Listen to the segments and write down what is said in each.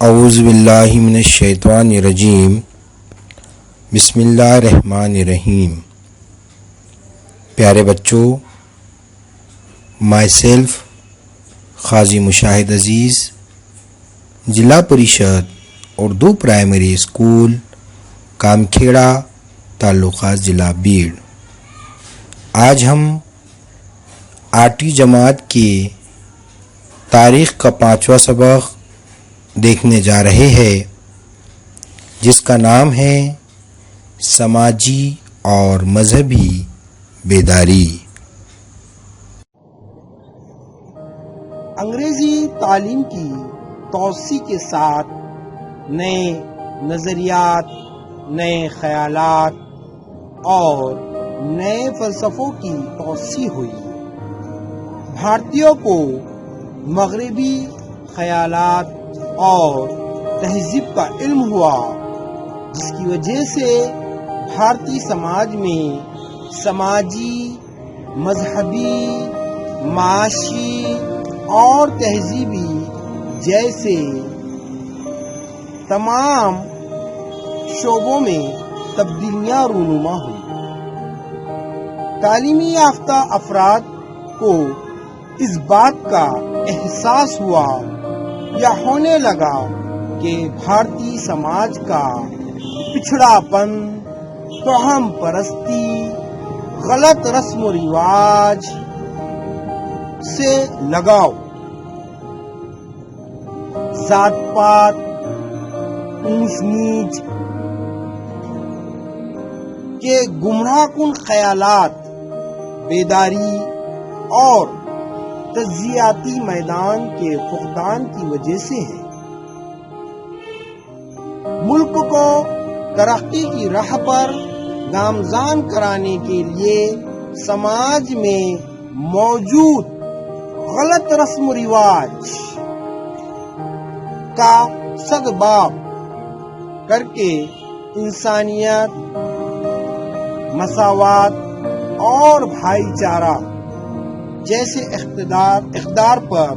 اعوذ باللہ من الشیطان الرجیم بسم اللہ الرحمن الرحیم۔ پیارے بچوں، مائی سیلف قاضی مشاہد عزیز، ضلع پریشد اردو پرائمری اسکول کامکھیڑا تعلقہ ضلع بیڑ۔ آج ہم 8ویں جماعت کی تاریخ کا 5واں سبق دیکھنے جا رہے ہیں، جس کا نام ہے سماجی اور مذہبی بیداری۔ انگریزی تعلیم کی توسیع کے ساتھ نئے نظریات، نئے خیالات اور نئے فلسفوں کی توسیع ہوئی۔ بھارتیوں کو مغربی خیالات اور تہذیب کا علم ہوا، جس کی وجہ سے بھارتی سماج میں سماجی، مذہبی، معاشی اور تہذیبی جیسے تمام شعبوں میں تبدیلیاں رونما ہوئی۔ تعلیمی یافتہ افراد کو اس بات کا احساس ہوا یا ہونے لگا کہ بھارتی سماج کا پچھڑا پن، توہم پرستی، غلط رسم و رواج سے لگاؤ، ذات پات، اونچ نیچ کے گمراہ کن خیالات، بیداری اور تجزیاتی میدان کے فقدان کی وجہ سے ہے۔ ملک کو ترقی کی راہ پر گامزن کرانے کے لیے سماج میں موجود غلط رسم و رواج کا سدباب کر کے انسانیت، مساوات اور بھائی چارہ جیسے اقدار پر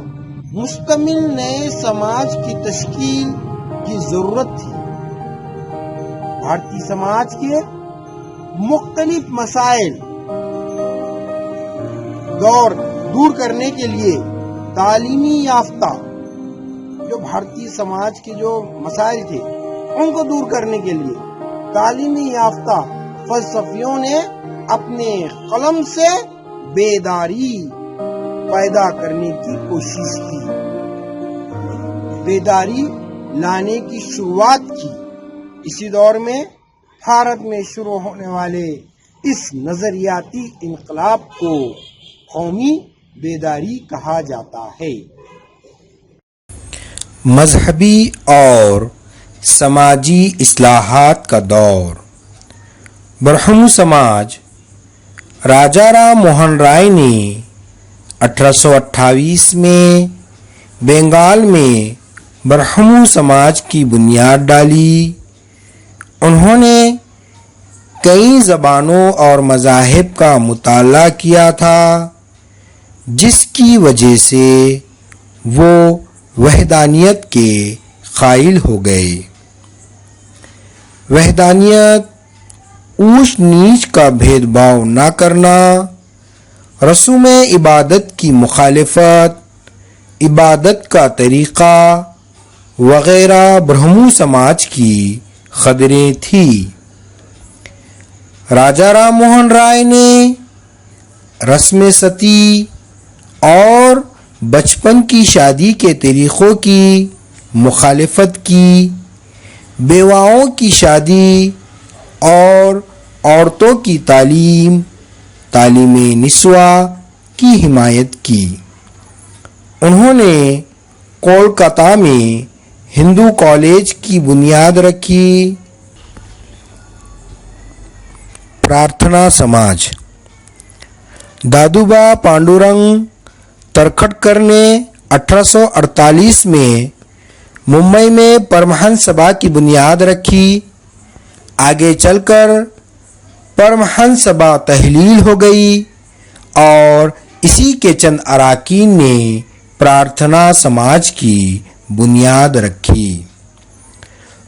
مشتمل نئے سماج کی تشکیل کی ضرورت تھی۔ بھارتی سماج کے مختلف مسائل دور کرنے کے لیے تعلیمی یافتہ جو بھارتی سماج کے جو مسائل تھے ان کو دور کرنے کے لیے تعلیمی یافتہ فلسفیوں نے اپنے قلم سے بیداری پیدا کرنے کی کوشش کی، بیداری لانے کی شروعات کی۔ اسی دور میں بھارت میں شروع ہونے والے اس نظریاتی انقلاب کو قومی بیداری کہا جاتا ہے۔ مذہبی اور سماجی اصلاحات کا دور۔ برہمو سماج راجا رام موہن رائے نے 1828 میں بنگال میں برہمو سماج کی بنیاد ڈالی۔ انہوں نے کئی زبانوں اور مذاہب کا مطالعہ کیا تھا، جس کی وجہ سے وہ وحدانیت کے قائل ہو گئے۔ وحدانیت اونچ نیچ کا بھید بھاؤ نہ کرنا، رسوم عبادت کی مخالفت، عبادت کا طریقہ وغیرہ برہمو سماج کی قدریں تھیں۔ راجا رام موہن رائے نے رسم ستی اور بچپن کی شادی کے طریقوں کی مخالفت کی، بیواؤں کی شادی اور عورتوں کی تعلیم نسواں کی حمایت کی۔ انہوں نے کولکاتہ میں ہندو کالج کی بنیاد رکھی۔ پرارتھنا سماج۔ دادوبا پانڈورنگ ترکھٹکر نے 1848 میں ممبئی میں پرمہنس سبھا کی بنیاد رکھی۔ آگے چل کر پرمہنس سبھا تحلیل ہو گئی اور اسی کے چند اراکین نے پرارتھنا سماج کی بنیاد رکھی۔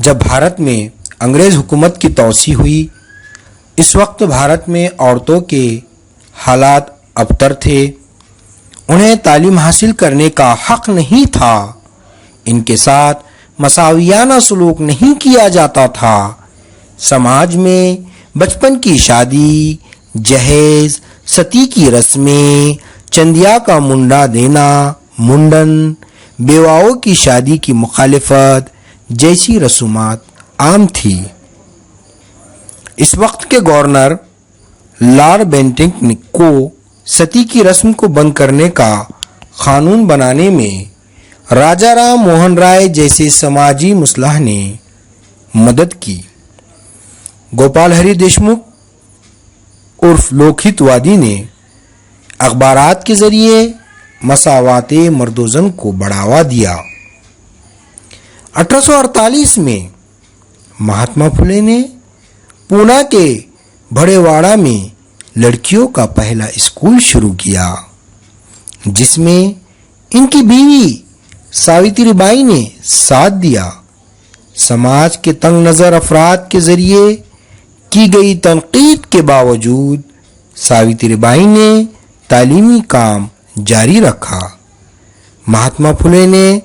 جب بھارت میں انگریز حکومت کی توسیع ہوئی، اس وقت بھارت میں عورتوں کے حالات ابتر تھے، انہیں تعلیم حاصل کرنے کا حق نہیں تھا، ان کے ساتھ مساویانہ سلوک نہیں کیا جاتا تھا، سماج میں بچپن کی شادی، جہیز، ستی کی رسمیں، چندیا کا منڈا دینا، منڈن، بیواؤں کی شادی کی مخالفت جیسی رسومات عام تھی۔ اس وقت کے گورنر لارڈ بینٹنگ کو ستی کی رسم کو بند کرنے کا قانون بنانے میں راجا رام موہن رائے جیسے سماجی مصلح نے مدد کی۔ گوپال ہری دیشمکھ عرف لوکہت وادی نے اخبارات کے ذریعے مساوات مرد و زن کو بڑھاوا دیا۔ 1848 میں مہاتما پھولے نے پونا کے بڑے واڑہ میں لڑکیوں کا پہلا اسکول شروع کیا، جس میں ان کی بیوی ساوتری بائی نے ساتھ دیا۔ سماج کے تنگ نظر افراد کے ذریعے کی گئی تنقید کے باوجود ساوتری بائی نے تعلیمی کام جاری رکھا۔ مہاتما پھولے نے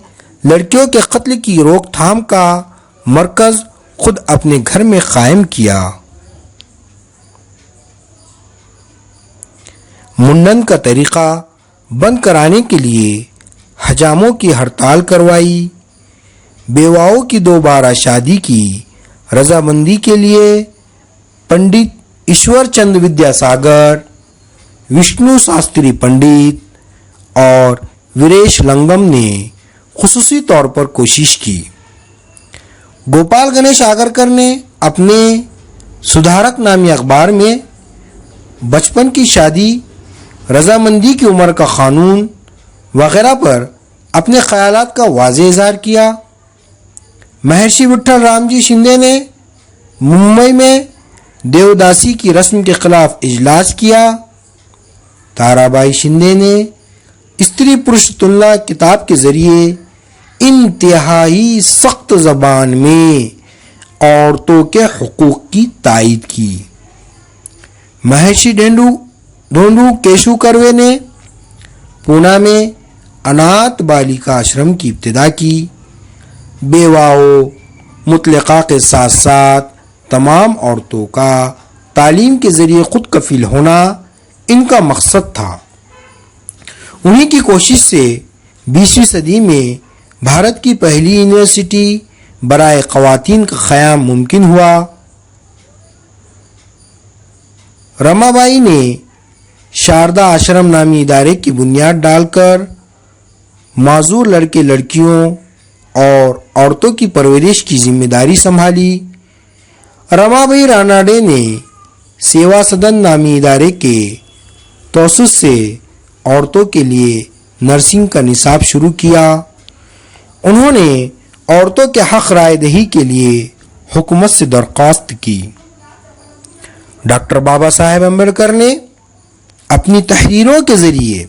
لڑکیوں کے قتل کی روک تھام کا مرکز خود اپنے گھر میں قائم کیا۔ منڈن کا طریقہ بند کرانے کے لیے حجاموں کی ہڑتال کروائی۔ بیواؤں کی دوبارہ شادی کی رضامندی کے لیے پنڈت ایشور چندر ودیا ساگر، وشنو شاستری پنڈت اور ویریش لنگم نے خصوصی طور پر کوشش کی۔ گوپال گنیش آگرکر نے اپنے سدھارک نامی اخبار میں بچپن کی شادی، رضامندی کی عمر کا قانون وغیرہ پر اپنے خیالات کا واضح اظہار کیا۔ مہرشی وٹھل رام جی شندے نے ممبئی میں دیوداسی کی رسم کے خلاف اجلاس کیا۔ تارا بائی شندے نے استری پرش تلنا کتاب کے ذریعے انتہائی سخت زبان میں عورتوں کے حقوق کی تائید کی۔ مہرشی ڈھونڈو کیشو کروے نے پونا میں انات بالیکا آشرم کی ابتدا کی۔ بیواؤں، مطلقہ کے ساتھ ساتھ تمام عورتوں کا تعلیم کے ذریعے خود کفیل ہونا ان کا مقصد تھا۔ انہی کی کوشش سے 20ویں صدی میں بھارت کی پہلی یونیورسٹی برائے خواتین کا قیام ممکن ہوا۔ رما بائی نے شاردا آشرم نامی ادارے کی بنیاد ڈال کر معذور لڑکے لڑکیوں اور عورتوں کی پرورش کی ذمہ داری سنبھالی۔ رما بائی راناڈے نے سیوا سدن نامی ادارے کے توسط سے عورتوں کے لیے نرسنگ کا نصاب شروع کیا۔ انہوں نے عورتوں کے حق رائے دہی کے لیے حکومت سے درخواست کی۔ ڈاکٹر بابا صاحب امبیڈکر نے اپنی تحریروں کے ذریعے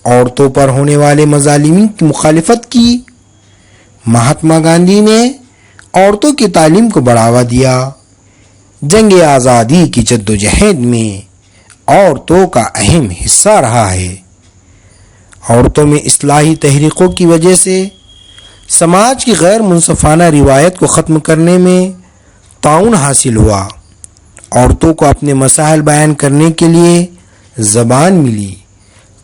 عورتوں پر ہونے والے مظالم کی مخالفت کی۔ مہاتما گاندھی نے عورتوں کی تعلیم کو بڑھاوا دیا۔ جنگ آزادی کی جدوجہد میں عورتوں کا اہم حصہ رہا ہے۔ عورتوں میں اصلاحی تحریکوں کی وجہ سے سماج کی غیر منصفانہ روایت کو ختم کرنے میں تعاون حاصل ہوا۔ عورتوں کو اپنے مسائل بیان کرنے کے لیے زبان ملی۔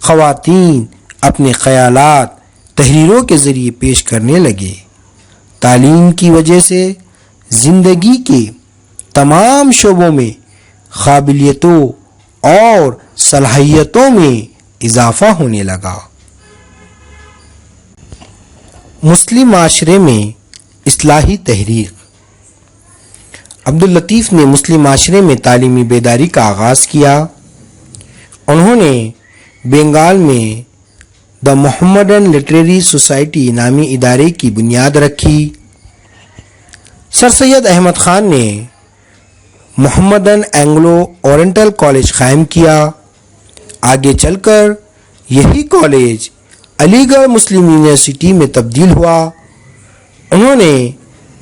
خواتین اپنے خیالات تحریروں کے ذریعے پیش کرنے لگے۔ تعلیم کی وجہ سے زندگی کے تمام شعبوں میں قابلیتوں اور صلاحیتوں میں اضافہ ہونے لگا۔ مسلم معاشرے میں اصلاحی تحریک۔ عبداللطیف نے مسلم معاشرے میں تعلیمی بیداری کا آغاز کیا۔ انہوں نے بنگال میں دا محمدن لٹریری سوسائٹی نامی ادارے کی بنیاد رکھی۔ سر سید احمد خان نے محمدن اینگلو اورینٹل کالج قائم کیا۔ آگے چل کر یہی کالج علی گڑھ مسلم یونیورسٹی میں تبدیل ہوا۔ انہوں نے